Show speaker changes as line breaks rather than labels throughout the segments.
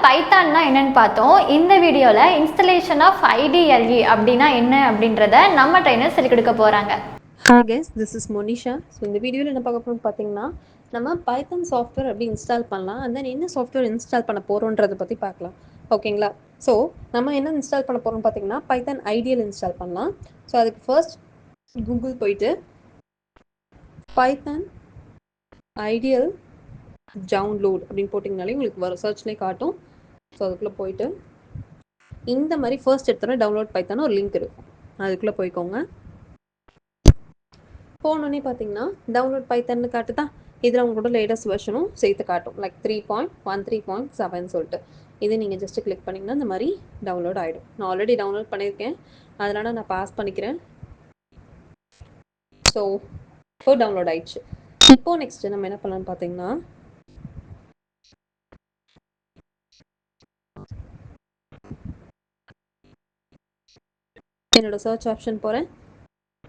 பைத்தான்னா என்னன்னு பார்த்தோம். இந்த வீடியோவில் இன்ஸ்டலேஷன் ஆஃப் IDLE அப்படின்னா என்ன அப்படின்றத நம்ம ட்ரைனர் சொல்லிக் கொடுக்க போகிறாங்க.
Hi guys, this is Monisha. So இந்த வீடியோவில் என்ன பார்க்க போகிறோம்னு பார்த்தீங்கன்னா, நம்ம பைத்தான் சாஃப்ட்வேர் எப்படி இன்ஸ்டால் பண்ணலாம், அண்ட் தென் என்ன சாஃப்ட்வேர் இன்ஸ்டால் பண்ண போகிறோன்றதை பற்றி பார்க்கலாம். ஓகேங்களா? ஸோ நம்ம என்ன இன்ஸ்டால் பண்ண போகிறோம்னு பார்த்தீங்கன்னா, பைத்தான் ஐடியல் இன்ஸ்டால் பண்ணலாம். ஸோ அதுக்கு ஃபர்ஸ்ட் கூகுள் போயிட்டு பைத்தான் ஐடியல் டவுன்லோட் அப்படின்னு போட்டிங்கனாலே உங்களுக்கு வரும், சர்ச்லேயே காட்டும். ஸோ அதுக்குள்ளே போயிட்டு இந்த மாதிரி ஃபர்ஸ்ட் எடுத்தோன்னா டவுன்லோட் பைத்தான் ஒரு லிங்க் இருக்கும், அதுக்குள்ளே போய்க்கோங்க. போனோடனே பார்த்தீங்கன்னா டவுன்லோட் பைத்தன்னு காட்டுதான். இதில் உங்களோட லேட்டஸ்ட் வெர்ஷனும் சேர்த்து காட்டும், லைக் 3.1 சொல்லிட்டு. இது நீங்கள் ஜஸ்ட்டு கிளிக் பண்ணிங்கன்னா இந்த மாதிரி டவுன்லோட் ஆகிடும். நான் ஆல்ரெடி டவுன்லோட் பண்ணியிருக்கேன், அதனால் நான் பாஸ் பண்ணிக்கிறேன். ஸோ இப்போ டவுன்லோட் ஆயிடுச்சு. இப்போது நெக்ஸ்ட்டு நம்ம என்ன பண்ணலான்னு பார்த்தீங்கன்னா, என்னோட சர்ச் ஆப்ஷன் போகிறேன்,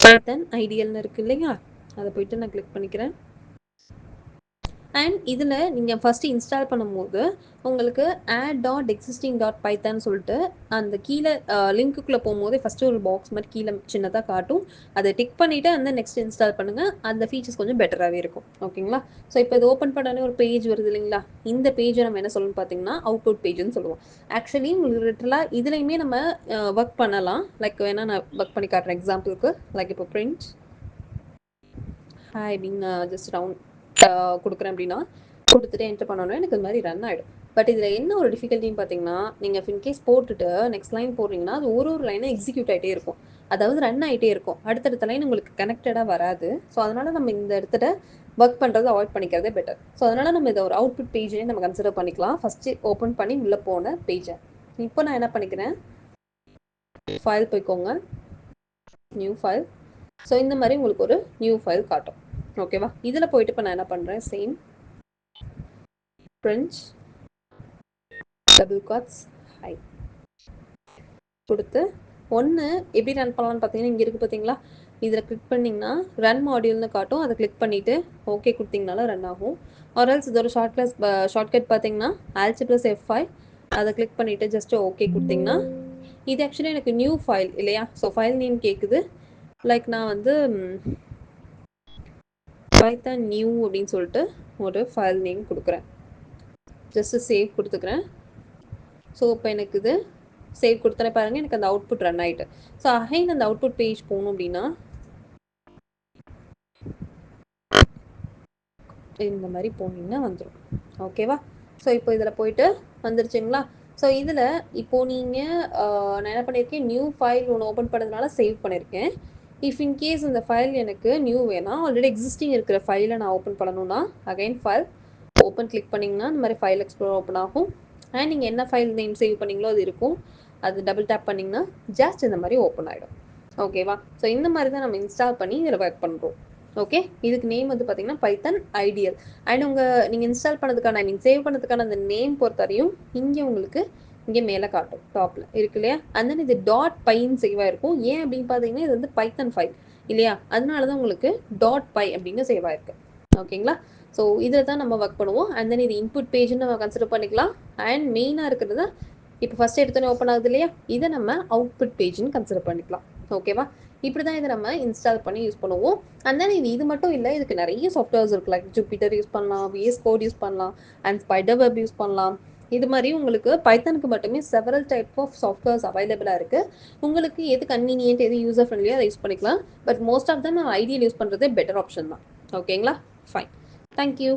பைத்தான் ஐடியல்னு இருக்குது இல்லைங்களா, அதை போய்ட்டு நான் கிளிக் பண்ணிக்கிறேன். அண்ட் இதில் நீங்கள் ஃபஸ்ட்டு இன்ஸ்டால் பண்ணும்போது உங்களுக்கு add.existing.python சொல்லிட்டு அந்த கீழே லிங்க்குள்ளே போகும்போதே ஃபஸ்ட்டு ஒரு பாக்ஸ் மாதிரி கீழே சின்னதாக காட்டும். அதை டிக் பண்ணிவிட்டு அந்த நெக்ஸ்ட் இன்ஸ்டால் பண்ணுங்கள். அந்த ஃபீச்சர்ஸ் கொஞ்சம் பெட்டராகவே இருக்கும். ஓகேங்களா? ஸோ இப்போ இது ஓப்பன் பண்ணாலே ஒரு பேஜ் வருது இல்லைங்களா, இந்த பேஜை நம்ம என்ன சொல்லணும்னு பார்த்தீங்கன்னா அவுட்புட் பேஜ்னு சொல்லுவோம். ஆக்சுவலி உங்களுக்கு லிட்டரலாக இதுலேயுமே நம்ம ஒர்க் பண்ணலாம். லைக் வேணால் நான் ஒர்க் பண்ணி காட்டுறேன் எக்ஸாம்பிளுக்கு. லைக் இப்போ பிரிண்ட் ஹாய் அப்படின்னு ஜஸ்ட் ரவுண்ட் கொடுக்குறேன் அப்படின்னா கொடுத்துட்டு என்டர் பண்ணோன்னா எனக்கு இது மாதிரி ரன் ஆகிடும். பட் இதில் என்ன ஒரு டிஃபிகல்ட்டின்னு பார்த்தீங்கன்னா, நீங்கள் இன்கேஸ் போட்டுட்டு நெக்ஸ்ட் லைன் போடுறீங்கன்னா அது ஒரு லைனாக எக்ஸிக்யூட் ஆகிட்டே இருக்கும், அதாவது ரன் ஆகிட்டே இருக்கும். அடுத்தடுத்த லைன் உங்களுக்கு கனெக்டடாக வராது. ஸோ அதனால் நம்ம இந்த இடத்துல ஒர்க் பண்ணுறது அவாய்ட் பண்ணிக்கிறதே பெட்டர். ஸோ அதனால் நம்ம இதை ஒரு அவுட்புட் பேஜே நம்ம கன்சிடர் பண்ணிக்கலாம். ஃபஸ்ட்டு ஓப்பன் பண்ணி உள்ளே போன பேஜை இப்போ நான் என்ன பண்ணிக்கிறேன், ஃபைல் போய்க்கோங்க, நியூ ஃபைல். ஸோ இந்த மாதிரி உங்களுக்கு ஒரு நியூ ஃபைல் காட்டும். ஓகேவா? இதில் போயிட்டு இப்போ நான் என்ன பண்ணுறேன், சேம் பிரிண்ட் டபுள் காட்ஸ் ஹை கொடுத்து ஒன்று எப்படி ரன் பண்ணலான்னு பார்த்தீங்கன்னா, இங்கே இருக்குது பார்த்தீங்களா, இதில் கிளிக் பண்ணிங்கன்னா ரன் மாடியூல்னு காட்டும். அதை கிளிக் பண்ணிவிட்டு ஓகே கொடுத்தீங்கனாலும் ரன் ஆகும். ஆர்எல்ஸ் இதோட ஷார்ட்கட் பார்த்தீங்கன்னா Alt+F5, அதை கிளிக் பண்ணிவிட்டு ஜஸ்ட்டு ஓகே கொடுத்தீங்கன்னா, இது ஆக்சுவலி எனக்கு நியூ ஃபைல் இல்லையா, ஸோ ஃபைல் நேம் கேட்குது. லைக் நான் வந்து பைத்தான் நியூ அப்படின்னு சொல்லிட்டு ஒரு ஃபைல் நேம் கொடுக்குறேன். ஜஸ்ட்டு சேவ் கொடுத்துக்கிறேன். ஸோ இப்போ எனக்கு இது சேவ் கொடுத்தனே பாருங்கள், எனக்கு அந்த அவுட்புட் ரன் ஆகிட்டு. ஸோ அகைன் அந்த அவுட்புட் பேஜ் போகணும் அப்படின்னா இந்த மாதிரி போனீங்கன்னா வந்துடும். ஓகேவா? ஸோ இப்போ இதில் போயிட்டு வந்துருச்சுங்களா. ஸோ இதில் இப்போது நீங்கள் நான் என்ன பண்ணியிருக்கேன், நியூ ஃபைல் ஒன்று ஓப்பன் பண்ணதுனால சேவ் பண்ணியிருக்கேன். இஃப் இன்கேஸ் இந்த ஃபைல் எனக்கு நியூ வேணாம், ஆல்ரெடி எக்ஸிஸ்டிங் இருக்கிற ஃபைலை நான் ஓப்பன் பண்ணணும்னா அகைன் ஃபைல் ஓப்பன் கிளிக் பண்ணிங்கன்னா இந்த மாதிரி ஃபைல் எக்ஸ்ப்ளோர் ஓப்பன் ஆகும். அண்ட் நீங்கள் என்ன ஃபைல் நேம் சேவ் பண்ணிங்களோ அது இருக்கும், அது டபுள் டேப் பண்ணிங்கன்னா ஜஸ்ட் இந்த மாதிரி ஓப்பன் ஆகிடும். ஓகேவா? ஸோ இந்த மாதிரி தான் நம்ம இன்ஸ்டால் பண்ணி இதில் ஒர்க் பண்ணுறோம். ஓகே, இதுக்கு நேம் வந்து பார்த்தீங்கன்னா பைத்தான் ஐடியல். அண்ட் நீங்கள் இன்ஸ்டால் பண்ணதுக்கான சேவ் பண்ணதுக்கான அந்த நேம் பொறுத்தவரையும் இங்கே உங்களுக்கு இங்கே மேலே காட்டும், டாப்பில் இருக்கு இல்லையா. அண்ட் தென் இது .py சேவாக இருக்கும். ஏன் அப்படின்னு பார்த்தீங்கன்னா இது வந்து பைத்தான் ஃபைல் இல்லையா, அதனால தான் உங்களுக்கு .py அப்படின்னு சேவ் ஆயிருக்கு. ஓகேங்களா? ஸோ இதில் தான் நம்ம ஒர்க் பண்ணுவோம். அண்ட் தென் இது இன்புட் பேஜ்னு நம்ம கன்சிடர் பண்ணிக்கலாம். அண்ட் மெயினாக இருக்கிறது இப்போ ஃபஸ்ட் எடுத்தோன்னே ஓப்பன் ஆகுது இல்லையா, இதை நம்ம அவுட்புட் பேஜ்னு கன்சிடர் பண்ணிக்கலாம். ஓகேவா? இப்படி தான் இதை நம்ம இன்ஸ்டால் பண்ணி யூஸ் பண்ணுவோம். அண்ட் தென் இது மட்டும் இல்லை, இதுக்கு நிறைய சாஃப்ட்வேர்ஸ் இருக்குது. லைக் ஜூபிட்டர் யூஸ் பண்ணலாம், VS கோட் யூஸ் பண்ணலாம், அண்ட் ஸ்பைடர் வெப் யூஸ் பண்ணலாம். இது மாதிரி உங்களுக்கு பைத்தானுக்கு மட்டுமே செவரல் டைப் ஆஃப் சாஃப்ட்வேர்ஸ் அவைலபிளாக இருக்குது. உங்களுக்கு எது கன்வீனியன்ட், எது யூசர் ஃப்ரெண்ட்லியாக அதை யூஸ் பண்ணிக்கலாம். பட் மோஸ்ட் ஆஃப் தான் நான் ஐடியல் யூஸ் பண்ணுறதே பெட்டர் ஆப்ஷன் தான். ஓகேங்களா? Fine, thank you.